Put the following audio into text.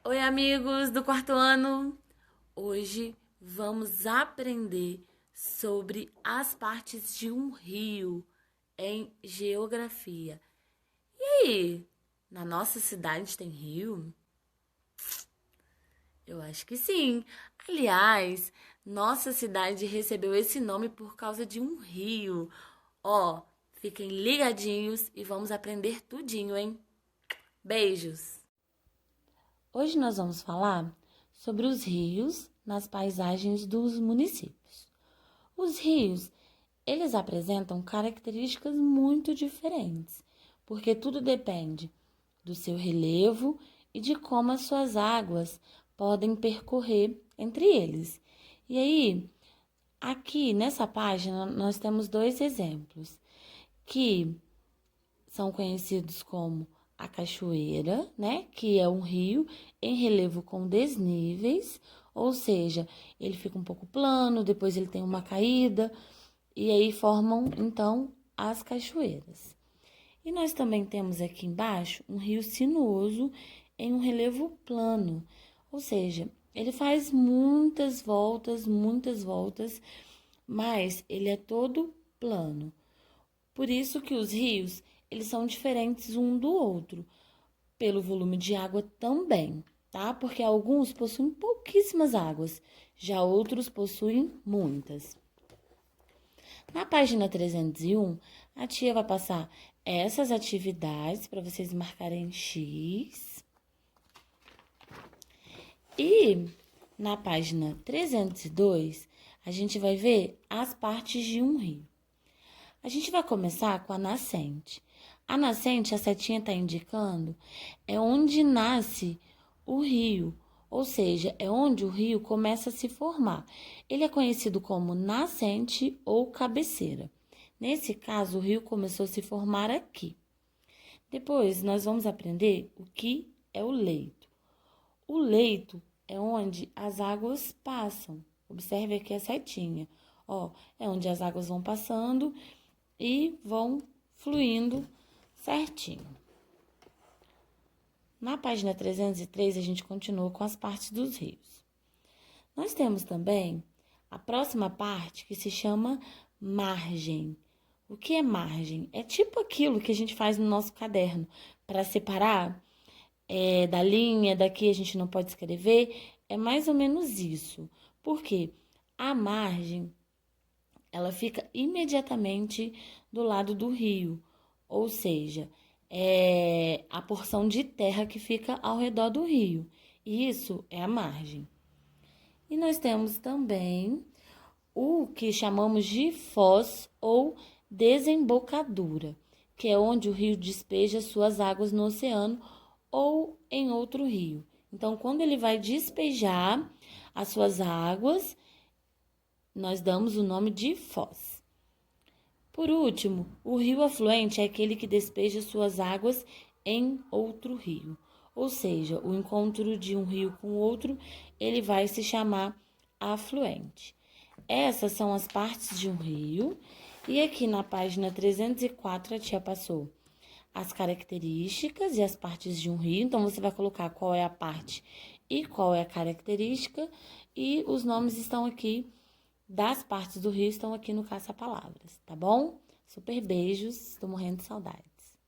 Oi, amigos do quarto ano! Hoje vamos aprender sobre as partes de um rio em geografia. E aí, na nossa cidade tem rio? Eu acho que sim. Aliás, nossa cidade recebeu esse nome por causa de um rio. Ó, fiquem ligadinhos e vamos aprender tudinho, hein? Beijos! Hoje nós vamos falar sobre os rios nas paisagens dos municípios. Os rios, eles apresentam características muito diferentes, porque tudo depende do seu relevo e de como as suas águas podem percorrer entre eles. E aí, aqui nessa página, nós temos dois exemplos que são conhecidos como a cachoeira, né, que é um rio em relevo com desníveis, ou seja, ele fica um pouco plano, depois ele tem uma caída, e aí formam então as cachoeiras. E nós também temos aqui embaixo um rio sinuoso em um relevo plano, ou seja, ele faz muitas voltas, mas ele é todo plano. Por isso que os rios, eles são diferentes um do outro, pelo volume de água também, tá? Porque alguns possuem pouquíssimas águas, já outros possuem muitas. Na página 301, a tia vai passar essas atividades para vocês marcarem X. E na página 302, a gente vai ver as partes de um rio. A gente vai começar com a nascente. A nascente, a setinha está indicando, é onde nasce o rio, ou seja, é onde o rio começa a se formar. Ele é conhecido como nascente ou cabeceira. Nesse caso, o rio começou a se formar aqui. Depois, nós vamos aprender o que é o leito. O leito é onde as águas passam. Observe aqui a setinha. Ó, é onde as águas vão passando e vão fluindo certinho. Na página 303, a gente continua com as partes dos rios. Nós temos também a próxima parte que se chama margem. O que é margem? É tipo aquilo que a gente faz no nosso caderno para separar da linha, daqui a gente não pode escrever. É mais ou menos isso. Por quê? A margem ela fica imediatamente do lado do rio, ou seja, é a porção de terra que fica ao redor do rio. Isso é a margem. E nós temos também o que chamamos de foz ou desembocadura, que é onde o rio despeja suas águas no oceano ou em outro rio. Então, quando ele vai despejar as suas águas, nós damos o nome de foz. Por último, o rio afluente é aquele que despeja suas águas em outro rio. Ou seja, o encontro de um rio com outro, ele vai se chamar afluente. Essas são as partes de um rio. E aqui na página 304, a tia passou as características e as partes de um rio. Então, você vai colocar qual é a parte e qual é a característica. E os nomes estão aqui das partes do rio estão aqui no Caça-Palavras, tá bom? Super beijos, estou morrendo de saudade.